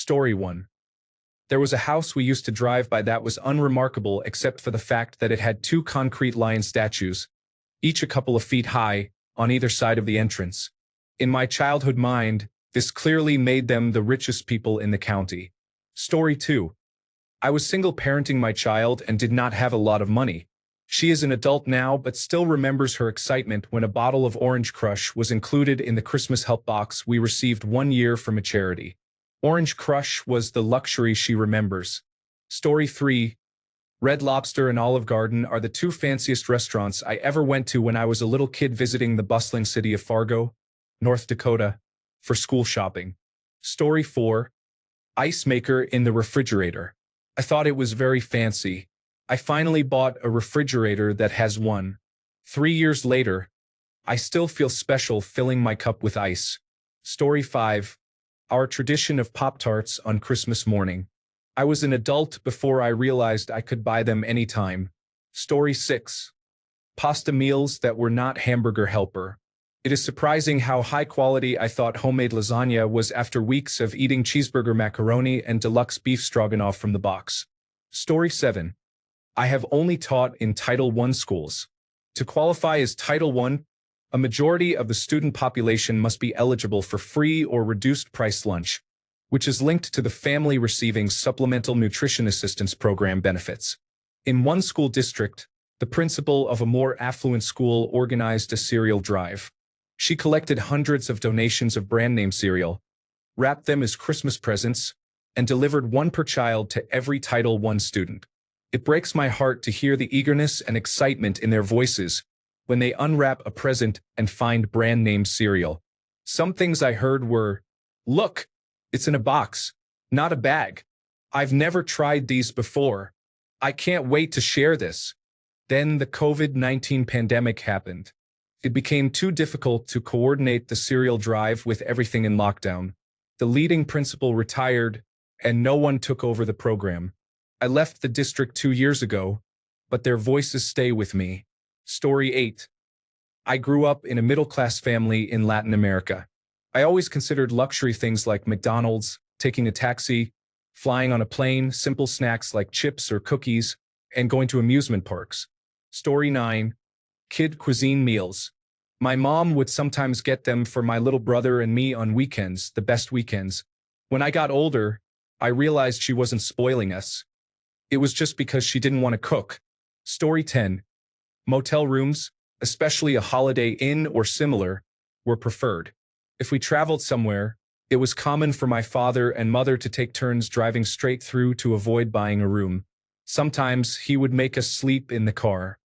Story 1. There was a house we used to drive by that was unremarkable except for the fact that it had two concrete lion statues, each a couple of feet high, on either side of the entrance. In my childhood mind, this clearly made them the richest people in the county. Story 2. I was single parenting my child and did not have a lot of money. She is an adult now but still remembers her excitement when a bottle of Orange Crush was included in the Christmas help box we received one year from a charity. Orange Crush was the luxury she remembers. Story 3. Red Lobster and Olive Garden are the two fanciest restaurants I ever went to when I was a little kid visiting the bustling city of Fargo, North Dakota, for school shopping. Story 4. Ice maker in the refrigerator. I thought it was very fancy. I finally bought a refrigerator that has one. 3 years later, I still feel special filling my cup with ice. Story 5. Our tradition of Pop-Tarts on Christmas morning. I was an adult before I realized I could buy them anytime. Story 6. Pasta meals that were not hamburger helper. It is surprising how high quality I thought homemade lasagna was after weeks of eating cheeseburger macaroni and deluxe beef stroganoff from the box. Story 7. I have only taught in Title I schools. To qualify as Title I, a majority of the student population must be eligible for free or reduced price lunch, which is linked to the family receiving Supplemental Nutrition Assistance Program benefits. In one school district, the principal of a more affluent school organized a cereal drive. She collected hundreds of donations of brand-name cereal, wrapped them as Christmas presents, and delivered one per child to every Title I student. It breaks my heart to hear the eagerness and excitement in their voices when they unwrap a present and find brand-name cereal. Some things I heard were, "Look, it's in a box, not a bag. I've never tried these before. I can't wait to share this." Then the COVID-19 pandemic happened. It became too difficult to coordinate the cereal drive with everything in lockdown. The leading principal retired, and no one took over the program. I left the district 2 years ago, but their voices stay with me. Story 8. I grew up in a middle-class family in Latin America. I always considered luxury things like McDonald's, taking a taxi, flying on a plane, simple snacks like chips or cookies, and going to amusement parks. Story 9. Kid cuisine meals. My mom would sometimes get them for my little brother and me on weekends, the best weekends. When I got older, I realized she wasn't spoiling us. It was just because she didn't want to cook. Story 10. Motel rooms, especially a Holiday Inn or similar, were preferred. If we traveled somewhere, it was common for my father and mother to take turns driving straight through to avoid buying a room. Sometimes he would make us sleep in the car.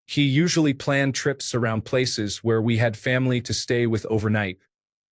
He usually planned trips around places where we had family to stay with overnight.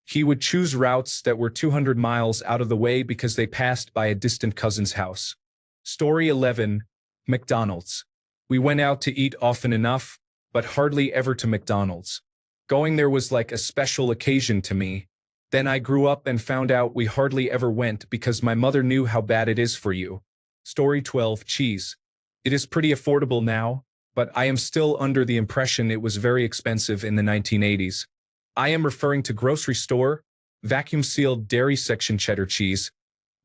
He would choose routes that were 200 miles out of the way because they passed by a distant cousin's house. Story 11. McDonald's. We went out to eat often enough, but hardly ever to McDonald's. Going there was like a special occasion to me. Then I grew up and found out we hardly ever went because my mother knew how bad it is for you. Story 12. Cheese. It is pretty affordable now, but I am still under the impression it was very expensive in the 1980s. I am referring to grocery store, vacuum-sealed dairy section cheddar cheese,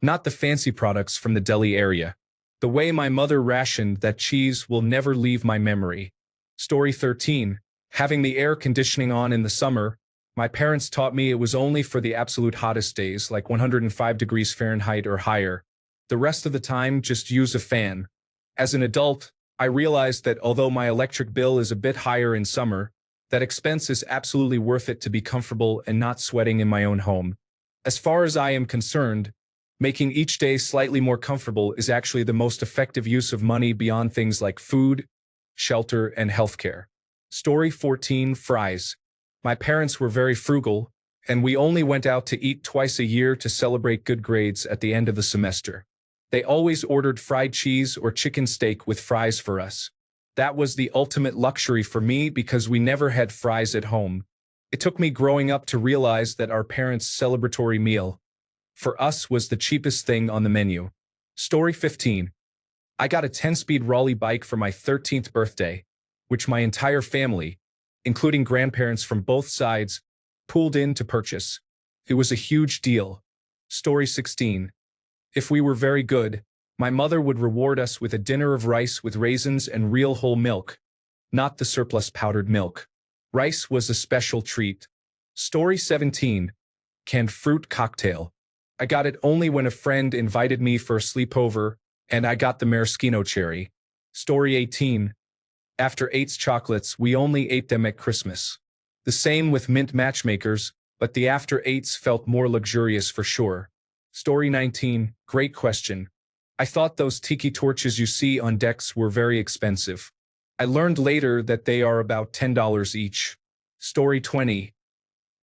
not the fancy products from the deli area. The way my mother rationed that cheese will never leave my memory. Story 13. Having the air conditioning on in the summer, my parents taught me it was only for the absolute hottest days, like 105 degrees Fahrenheit or higher. The rest of the time, just use a fan. As an adult, I realized that although my electric bill is a bit higher in summer, that expense is absolutely worth it to be comfortable and not sweating in my own home. As far as I am concerned, making each day slightly more comfortable is actually the most effective use of money beyond things like food, shelter, and healthcare. Story 14. Fries. My parents were very frugal, and we only went out to eat twice a year to celebrate good grades at the end of the semester. They always ordered fried cheese or chicken steak with fries for us. That was the ultimate luxury for me because we never had fries at home. It took me growing up to realize that our parents' celebratory meal, for us, was the cheapest thing on the menu. Story 15. I got a 10-speed Raleigh bike for my 13th birthday, which my entire family, including grandparents from both sides, pooled in to purchase. It was a huge deal. Story 16. If we were very good, my mother would reward us with a dinner of rice with raisins and real whole milk, not the surplus powdered milk. Rice was a special treat. Story 17. Canned fruit cocktail. I got it only when a friend invited me for a sleepover, and I got the maraschino cherry. Story 18. After Eights chocolates, we only ate them at Christmas. The same with mint matchmakers, but the After Eights felt more luxurious for sure. Story 19. Great question. I thought those tiki torches you see on decks were very expensive. I learned later that they are about $10 each. Story 20.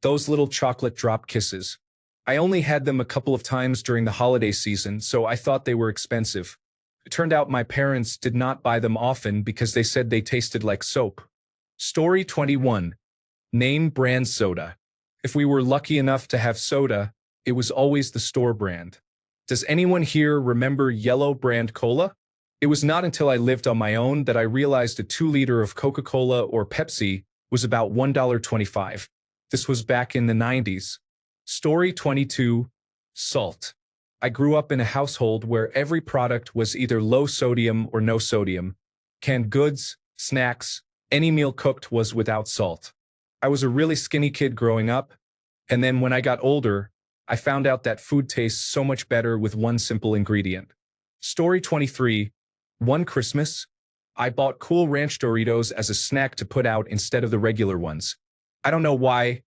Those little chocolate drop kisses. I only had them a couple of times during the holiday season, so I thought they were expensive. It turned out my parents did not buy them often because they said they tasted like soap. Story 21. Name brand soda. If we were lucky enough to have soda, it was always the store brand. Does anyone here remember yellow brand cola? It was not until I lived on my own that I realized a 2-liter of Coca-Cola or Pepsi was about $1.25. This was back in the 90s. Story 22. Salt. I grew up in a household where every product was either low sodium or no sodium. Canned goods, snacks, any meal cooked was without salt. I was a really skinny kid growing up, and then when I got older, I found out that food tastes so much better with one simple ingredient. Story 23. One Christmas, I bought Cool Ranch Doritos as a snack to put out instead of the regular ones. I don't know why,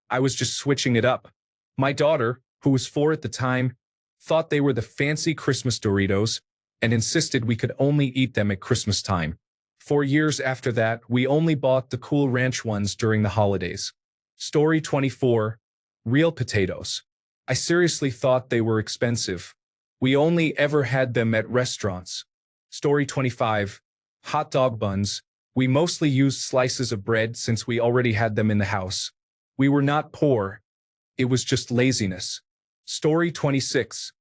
I was just switching it up. My daughter, who was 4 at the time, thought they were the fancy Christmas Doritos and insisted we could only eat them at Christmas time. 4 years after that, we only bought the Cool Ranch ones during the holidays. Story 24. Real potatoes. I seriously thought they were expensive. We only ever had them at restaurants. Story 25. Hot dog buns. We mostly used slices of bread since we already had them in the house. We were not poor. It was just laziness. Story 26.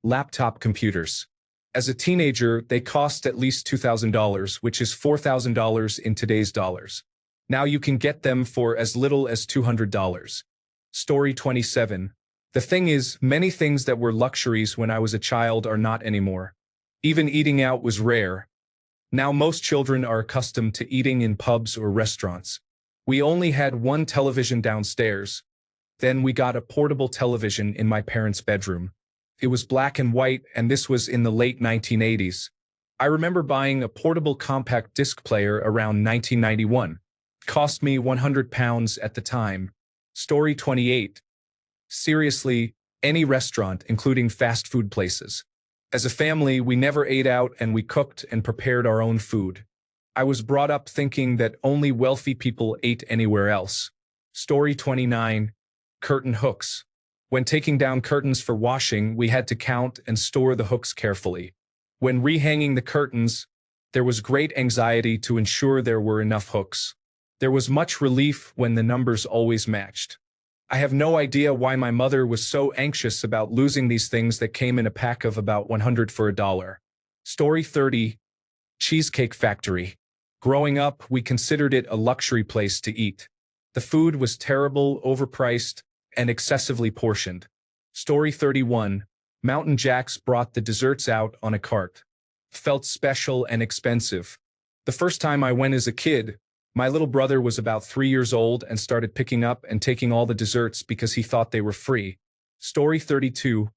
Laptop computers. As a teenager, they cost at least $2,000, which is $4,000 in today's dollars. Now you can get them for as little as $200. Story 27. The thing is, many things that were luxuries when I was a child are not anymore. Even eating out was rare. Now most children are accustomed to eating in pubs or restaurants. We only had one television downstairs. Then we got a portable television in my parents' bedroom. It was black and white, and this was in the late 1980s. I remember buying a portable compact disc player around 1991. It cost me £100 at the time. Story 28. Seriously, any restaurant, including fast food places. As a family, we never ate out and we cooked and prepared our own food. I was brought up thinking that only wealthy people ate anywhere else. Story 29. Curtain hooks. When taking down curtains for washing, we had to count and store the hooks carefully. When rehanging the curtains, there was great anxiety to ensure there were enough hooks. There was much relief when the numbers always matched. I have no idea why my mother was so anxious about losing these things that came in a pack of about 100 for $1. Story 30. Cheesecake Factory. Growing up, we considered it a luxury place to eat. The food was terrible, overpriced, and excessively portioned. Story 31. Mountain Jacks brought the desserts out on a cart. Felt special and expensive. The first time I went as a kid, my little brother was about 3 years old and started picking up and taking all the desserts because he thought they were free. Story 32.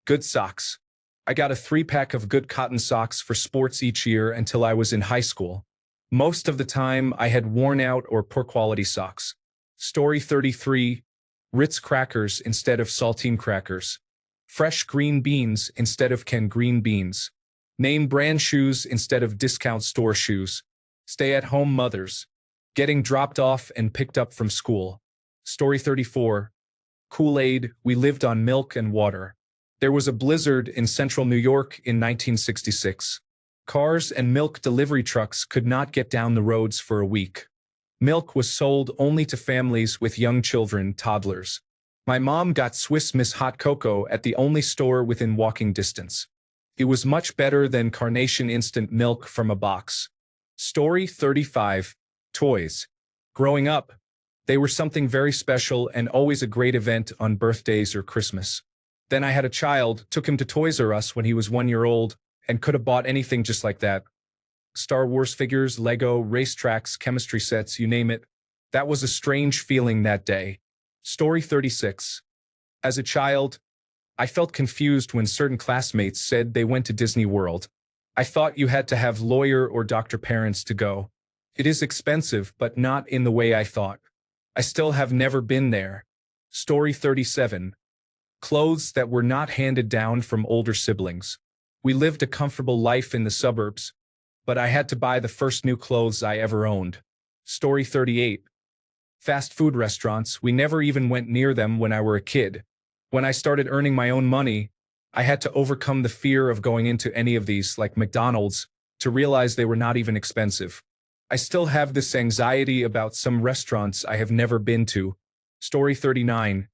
Good socks. I got a 3-pack of good cotton socks for sports each year until I was in high school. Most of the time, I had worn out or poor quality socks. Story 33. Ritz crackers instead of saltine crackers. Fresh green beans instead of canned green beans. Name brand shoes instead of discount store shoes. Stay-at-home mothers. Getting dropped off and picked up from school. Story 34. Kool-Aid. We lived on milk and water. There was a blizzard in central New York in 1966. Cars and milk delivery trucks could not get down the roads for a week. Milk was sold only to families with young children, toddlers. My mom got Swiss Miss hot cocoa at the only store within walking distance. It was much better than Carnation instant milk from a box. Story 35. Toys. Growing up, they were something very special and always a great event on birthdays or Christmas. Then I had a child, took him to Toys R Us when he was 1 year old, and could have bought anything just like that. Star Wars figures, Lego, racetracks, chemistry sets, you name it. That was a strange feeling that day. Story 36. As a child, I felt confused when certain classmates said they went to Disney World. I thought you had to have lawyer or doctor parents to go. It is expensive, but not in the way I thought. I still have never been there. Story 37. Clothes that were not handed down from older siblings. We lived a comfortable life in the suburbs, but I had to buy the first new clothes I ever owned. Story 38. Fast food restaurants, we never even went near them when I were a kid. When I started earning my own money, I had to overcome the fear of going into any of these, like McDonald's, to realize they were not even expensive. I still have this anxiety about some restaurants I have never been to. Story 39.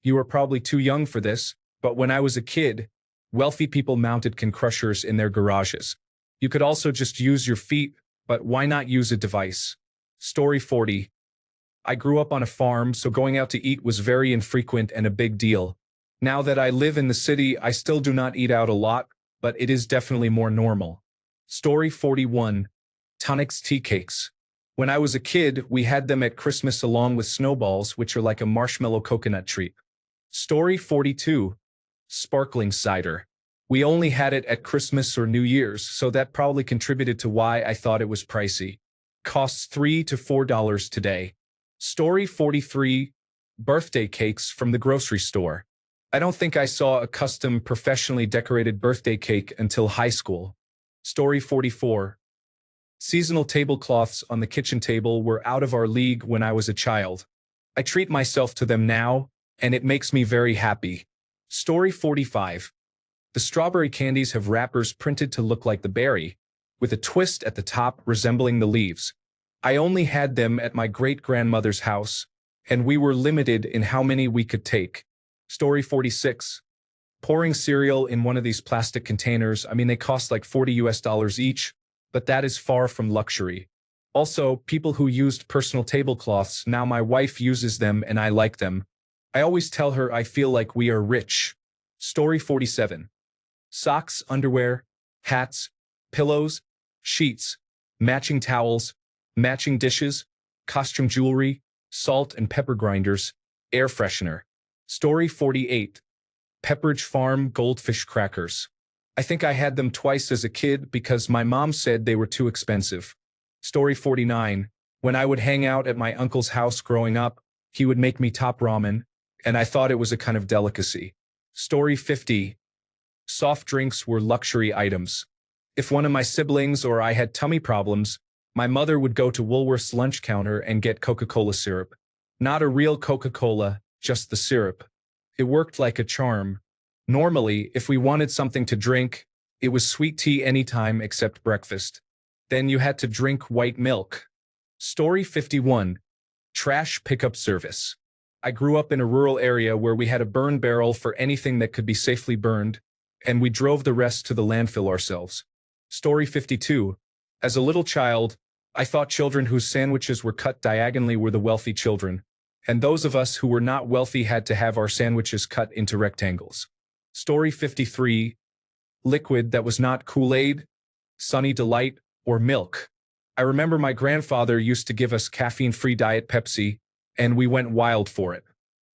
You are probably too young for this, but when I was a kid, wealthy people mounted can crushers in their garages. You could also just use your feet, but why not use a device? Story 40. I grew up on a farm, so going out to eat was very infrequent and a big deal. Now that I live in the city, I still do not eat out a lot, but it is definitely more normal. Story 41. Tonics tea cakes. When I was a kid, we had them at Christmas along with snowballs, which are like a marshmallow coconut treat. Story 42. Sparkling cider. We only had it at Christmas or New Year's, so that probably contributed to why I thought it was pricey. Costs $3 to $4 today. Story 43. Birthday cakes from the grocery store. I don't think I saw a custom, professionally decorated birthday cake until high school. Story 44. Seasonal tablecloths on the kitchen table were out of our league when I was a child. I treat myself to them now, and it makes me very happy. Story 45. The strawberry candies have wrappers printed to look like the berry, with a twist at the top resembling the leaves. I only had them at my great-grandmother's house, and we were limited in how many we could take. Story 46. Pouring cereal in one of these plastic containers, they cost like $40 each, but that is far from luxury. Also, people who used personal tablecloths, now my wife uses them and I like them. I always tell her I feel like we are rich. Story 47. Socks, underwear, hats, pillows, sheets, matching towels, matching dishes, costume jewelry, salt and pepper grinders, air freshener. Story 48. Pepperidge Farm goldfish crackers. I think I had them twice as a kid because my mom said they were too expensive. Story 49. When I would hang out at my uncle's house growing up, he would make me top ramen, and I thought it was a kind of delicacy. Story 50. Soft drinks were luxury items. If one of my siblings or I had tummy problems, my mother would go to Woolworth's lunch counter and get Coca-Cola syrup. Not a real Coca-Cola, just the syrup. It worked like a charm. Normally, if we wanted something to drink, it was sweet tea anytime except breakfast. Then you had to drink white milk. Story 51. Trash pickup service. I grew up in a rural area where we had a burn barrel for anything that could be safely burned, and we drove the rest to the landfill ourselves. Story 52. As a little child, I thought children whose sandwiches were cut diagonally were the wealthy children, and those of us who were not wealthy had to have our sandwiches cut into rectangles. Story 53. Liquid that was not Kool-Aid, Sunny Delight, or milk. I remember my grandfather used to give us caffeine-free Diet Pepsi, and we went wild for it.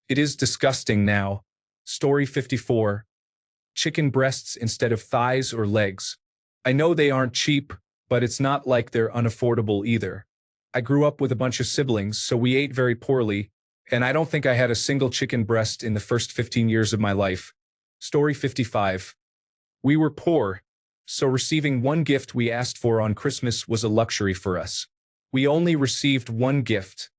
It is disgusting now. Story 54. Chicken breasts instead of thighs or legs. I know they aren't cheap, but it's not like they're unaffordable either. I grew up with a bunch of siblings, so we ate very poorly, and I don't think I had a single chicken breast in the first 15 years of my life. Story 55. We were poor, so receiving one gift we asked for on Christmas was a luxury for us. We only received one gift.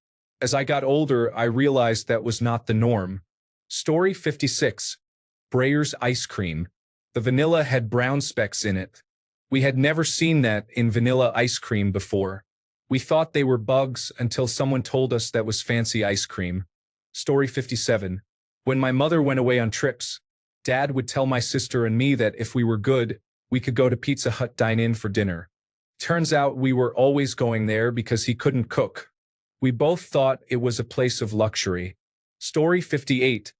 As I got older, I realized that was not the norm. Story 56. Breyer's ice cream. The vanilla had brown specks in it. We had never seen that in vanilla ice cream before. We thought they were bugs until someone told us that was fancy ice cream. Story 57. When my mother went away on trips, Dad would tell my sister and me that if we were good, we could go to Pizza Hut dine-in for dinner. Turns out we were always going there because he couldn't cook. We both thought it was a place of luxury. Story 58.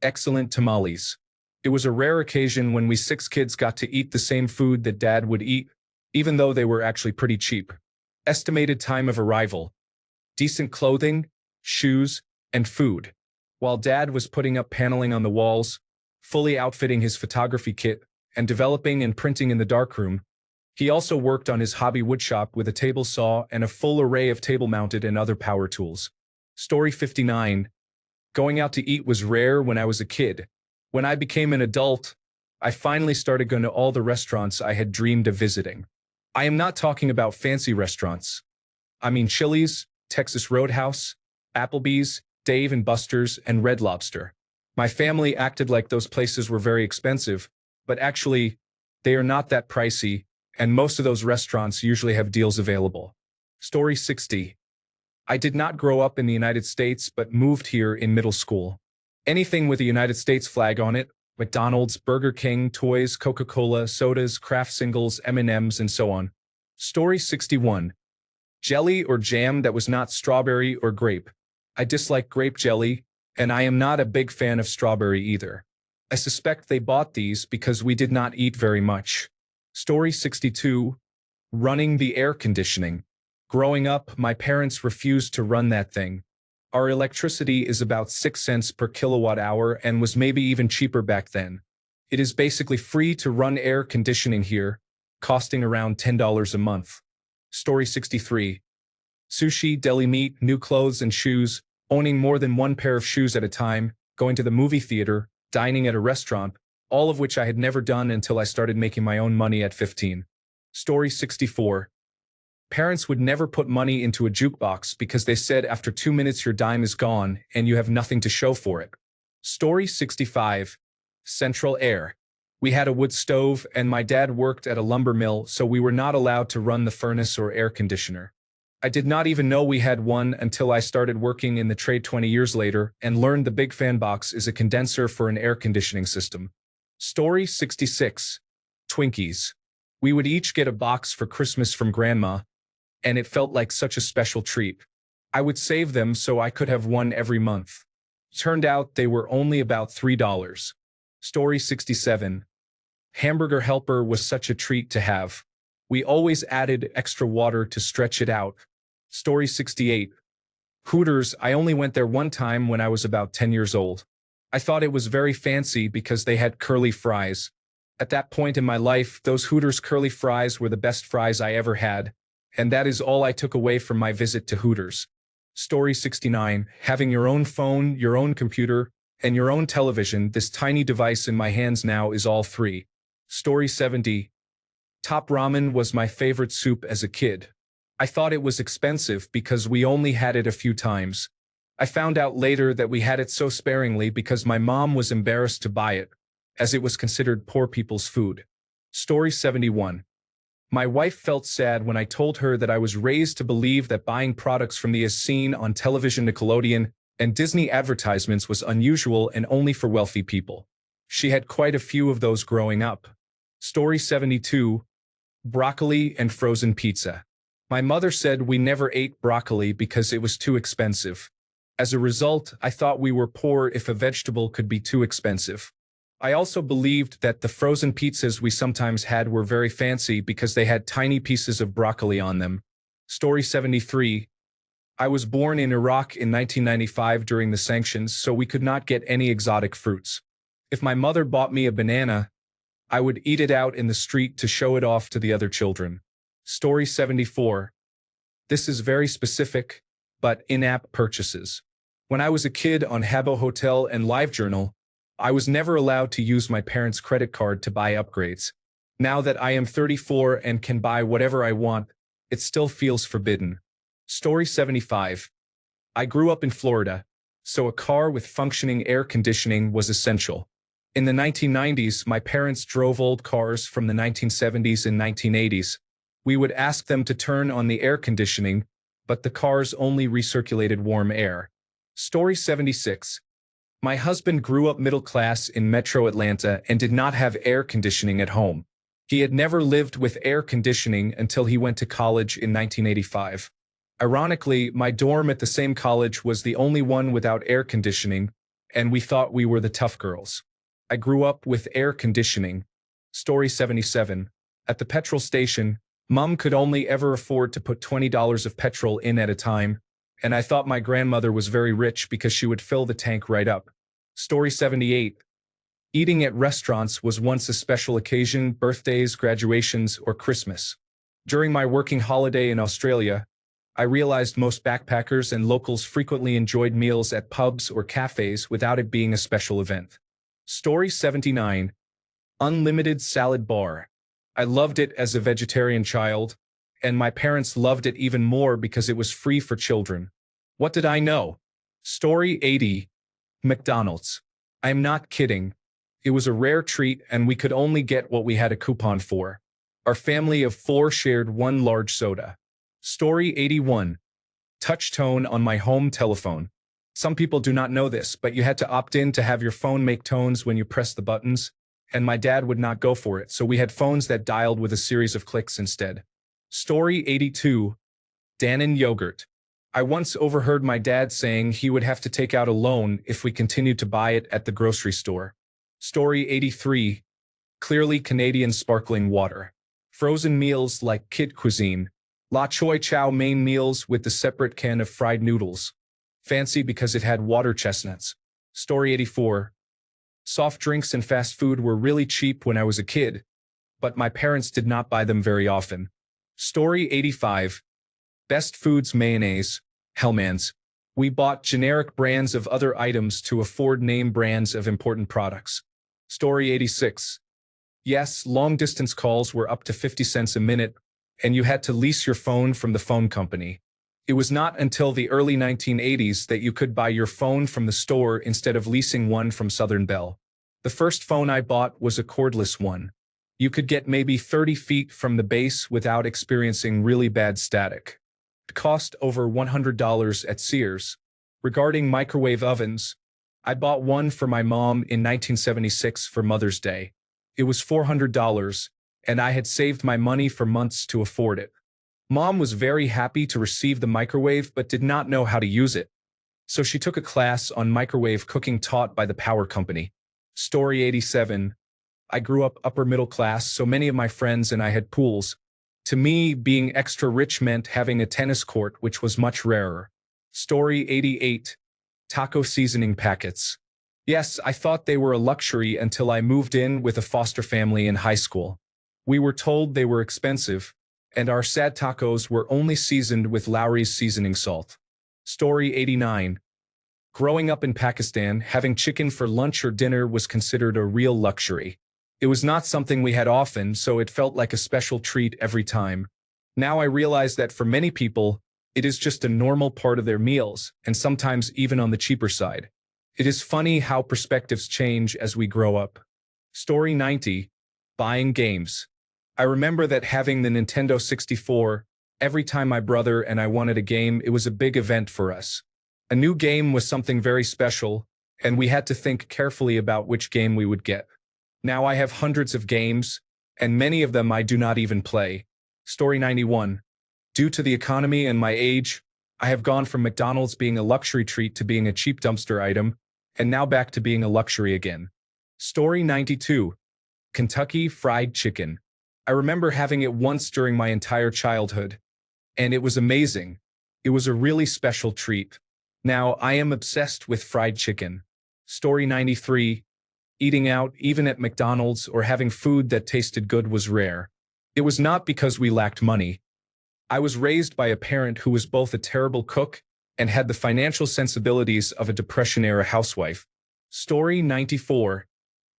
Excellent tamales. It was a rare occasion when we 6 kids got to eat the same food that Dad would eat, even though they were actually pretty cheap. Estimated time of arrival: decent clothing, shoes, and food. While Dad was putting up paneling on the walls, fully outfitting his photography kit, and developing and printing in the darkroom, he also worked on his hobby woodshop with a table saw and a full array of table-mounted and other power tools. Story 59. Going out to eat was rare when I was a kid. When I became an adult, I finally started going to all the restaurants I had dreamed of visiting. I am not talking about fancy restaurants. I mean Chili's, Texas Roadhouse, Applebee's, Dave & Buster's, and Red Lobster. My family acted like those places were very expensive, but actually, they are not that pricey, and most of those restaurants usually have deals available. Story 60. I did not grow up in the United States but moved here in middle school. Anything with a United States flag on it, McDonald's, Burger King, toys, Coca-Cola, sodas, Kraft singles, M&Ms, and so on. Story 61. Jelly or jam that was not strawberry or grape. I dislike grape jelly, and I am not a big fan of strawberry either. I suspect they bought these because we did not eat very much. Story 62. Running the air conditioning. Growing up, my parents refused to run that thing. Our electricity is about 6 cents per kilowatt hour and was maybe even cheaper back then. It is basically free to run air conditioning here, costing around $10 a month. Story 63. Sushi, deli meat, new clothes and shoes, owning more than one pair of shoes at a time, going to the movie theater, dining at a restaurant, all of which I had never done until I started making my own money at 15. Story 64. Parents would never put money into a jukebox because they said after 2 minutes your dime is gone and you have nothing to show for it. Story 65. Central air. We had a wood stove and my dad worked at a lumber mill, so we were not allowed to run the furnace or air conditioner. I did not even know we had one until I started working in the trade 20 years later and learned the big fan box is a condenser for an air conditioning system. Story 66. Twinkies. We would each get a box for Christmas from Grandma, and it felt like such a special treat. I would save them so I could have one every month. Turned out they were only about $3. Story 67. Hamburger helper was such a treat to have. We always added extra water to stretch it out. Story 68. Hooters. I only went there one time when I was about 10 years old. I thought it was very fancy because they had curly fries. At that point in my life, those Hooters curly fries were the best fries I ever had, and that is all I took away from my visit to Hooters. Story 69. Having your own phone, your own computer, and your own television, this tiny device in my hands now is all three. Story 70. Top ramen was my favorite soup as a kid. I thought it was expensive because we only had it a few times. I found out later that we had it so sparingly because my mom was embarrassed to buy it, as it was considered poor people's food. Story 71. My wife felt sad when I told her that I was raised to believe that buying products from the as seen on television, Nickelodeon, and Disney advertisements was unusual and only for wealthy people. She had quite a few of those growing up. Story 72. Broccoli and frozen pizza. My mother said we never ate broccoli because it was too expensive. As a result, I thought we were poor if a vegetable could be too expensive. I also believed that the frozen pizzas we sometimes had were very fancy because they had tiny pieces of broccoli on them. Story 73. I was born in Iraq in 1995 during the sanctions, so we could not get any exotic fruits. If my mother bought me a banana, I would eat it out in the street to show it off to the other children. Story 74. This is very specific, but in-app purchases. When I was a kid on Habbo Hotel and LiveJournal, I was never allowed to use my parents' credit card to buy upgrades. Now that I am 34 and can buy whatever I want, it still feels forbidden. Story 75. I grew up in Florida, so a car with functioning air conditioning was essential. In the 1990s, my parents drove old cars from the 1970s and 1980s. We would ask them to turn on the air conditioning, but the cars only recirculated warm air. Story 76. My husband grew up middle class in Metro Atlanta and did not have air conditioning at home. He had never lived with air conditioning until he went to college in 1985. Ironically, my dorm at the same college was the only one without air conditioning, and we thought we were the tough girls. I grew up with air conditioning. Story 77. At the petrol station, Mom could only ever afford to put $20 of petrol in at a time, and I thought my grandmother was very rich because she would fill the tank right up. Story 78. Eating at restaurants was once a special occasion, birthdays, graduations, or Christmas. During my working holiday in Australia, I realized most backpackers and locals frequently enjoyed meals at pubs or cafes without it being a special event. Story 79. Unlimited salad bar. I loved it as a vegetarian child, and my parents loved it even more because it was free for children. What did I know? Story 80. McDonald's. I am not kidding. It was a rare treat and we could only get what we had a coupon for. Our family of 4 shared one large soda. Story 81. Touch tone on my home telephone. Some people do not know this, but you had to opt in to have your phone make tones when you press the buttons, and my dad would not go for it, so we had phones that dialed with a series of clicks instead. Story 82. Dannon yogurt. I once overheard my dad saying he would have to take out a loan if we continued to buy it at the grocery store. Story 83. Clearly Canadian sparkling water. Frozen meals like kid cuisine. La Choy Chow mein meals with the separate can of fried noodles. Fancy because it had water chestnuts. Story 84. Soft drinks and fast food were really cheap when I was a kid, but my parents did not buy them very often. Story 85. Best foods mayonnaise. Hellmann's. We bought generic brands of other items to afford name brands of important products. Story 86. Yes, long-distance calls were up to 50 cents a minute, and you had to lease your phone from the phone company. It was not until the early 1980s that you could buy your phone from the store instead of leasing one from Southern Bell. The first phone I bought was a cordless one. You could get maybe 30 feet from the base without experiencing really bad static. It cost over $100 at Sears. Regarding microwave ovens, I bought one for my mom in 1976 for Mother's Day. It was $400, and I had saved my money for months to afford it. Mom was very happy to receive the microwave but did not know how to use it. So she took a class on microwave cooking taught by the power company. Story 87. I grew up upper middle class, so many of my friends and I had pools. To me, being extra rich meant having a tennis court, which was much rarer. Story 88. Taco seasoning packets. Yes, I thought they were a luxury until I moved in with a foster family in high school. We were told they were expensive, and our sad tacos were only seasoned with Lowry's seasoning salt. Story 89. Growing up in Pakistan, having chicken for lunch or dinner was considered a real luxury. It was not something we had often, so it felt like a special treat every time. Now I realize that for many people, it is just a normal part of their meals, and sometimes even on the cheaper side. It is funny how perspectives change as we grow up. Story 90. Buying games. I remember that having the Nintendo 64, every time my brother and I wanted a game, it was a big event for us. A new game was something very special, and we had to think carefully about which game we would get. Now I have hundreds of games, and many of them I do not even play. Story 91. Due to the economy and my age, I have gone from McDonald's being a luxury treat to being a cheap dumpster item, and now back to being a luxury again. Story 92. Kentucky Fried Chicken. I remember having it once during my entire childhood, and it was amazing. It was a really special treat. Now I am obsessed with fried chicken. Story 93. Eating out, even at McDonald's, or having food that tasted good was rare. It was not because we lacked money. I was raised by a parent who was both a terrible cook and had the financial sensibilities of a Depression-era housewife. Story 94.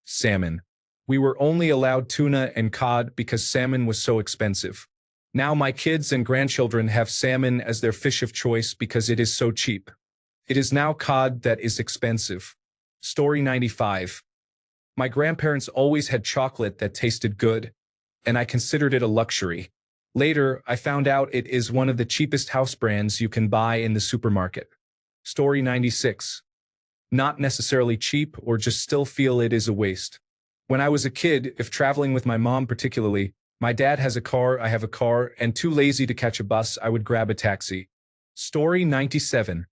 Salmon. We were only allowed tuna and cod because salmon was so expensive. Now my kids and grandchildren have salmon as their fish of choice because it is so cheap. It is now cod that is expensive. Story 95. My grandparents always had chocolate that tasted good, and I considered it a luxury. Later, I found out it is one of the cheapest house brands you can buy in the supermarket. Story 96. Not necessarily cheap, or just still feel it is a waste. When I was a kid, if traveling with my mom particularly, my dad has a car, I have a car, and too lazy to catch a bus, I would grab a taxi. Story 97.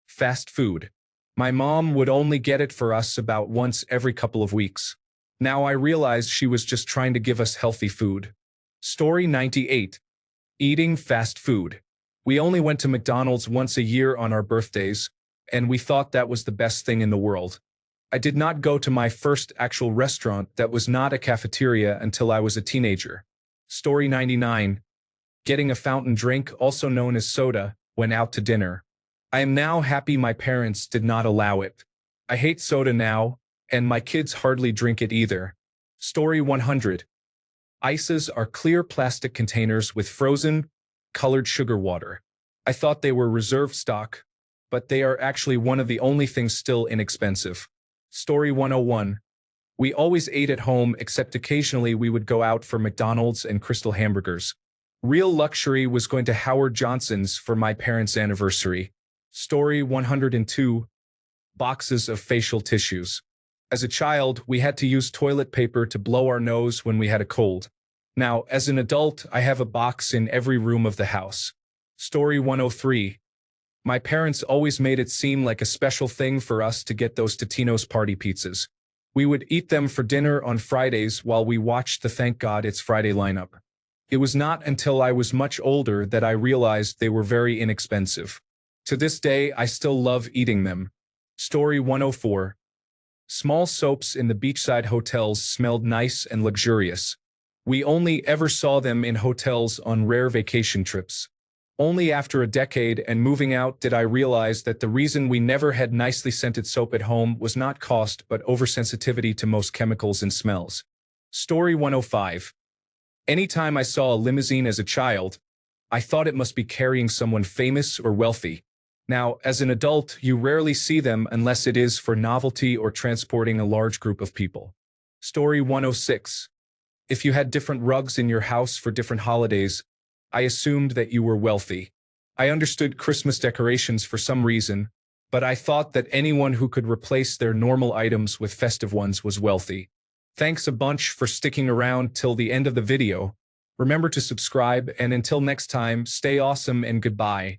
Fast food. My mom would only get it for us about once every couple of weeks. Now I realize she was just trying to give us healthy food. Story 98. Eating fast food. We only went to McDonald's once a year on our birthdays, and we thought that was the best thing in the world. I did not go to my first actual restaurant that was not a cafeteria until I was a teenager. Story 99. Getting a fountain drink, also known as soda, when out to dinner. I am now happy my parents did not allow it. I hate soda now, and my kids hardly drink it either. Story 100. Ices are clear plastic containers with frozen, colored sugar water. I thought they were reserve stock, but they are actually one of the only things still inexpensive. Story 101. We always ate at home, except occasionally we would go out for McDonald's and Crystal hamburgers. Real luxury was going to Howard Johnson's for my parents' anniversary. Story 102. Boxes of facial tissues. As a child, we had to use toilet paper to blow our nose when we had a cold. Now, as an adult, I have a box in every room of the house. Story 103. My parents always made it seem like a special thing for us to get those Totino's party pizzas. We would eat them for dinner on Fridays while we watched the Thank God It's Friday lineup. It was not until I was much older that I realized they were very inexpensive. To this day, I still love eating them. Story 104. Small soaps in the beachside hotels smelled nice and luxurious. We only ever saw them in hotels on rare vacation trips. Only after a decade and moving out did I realize that the reason we never had nicely scented soap at home was not cost but oversensitivity to most chemicals and smells. Story 105. Anytime I saw a limousine as a child, I thought it must be carrying someone famous or wealthy. Now, as an adult, you rarely see them unless it is for novelty or transporting a large group of people. Story 106. If you had different rugs in your house for different holidays, I assumed that you were wealthy. I understood Christmas decorations for some reason, but I thought that anyone who could replace their normal items with festive ones was wealthy. Thanks a bunch for sticking around till the end of the video. Remember to subscribe, and until next time, stay awesome and goodbye.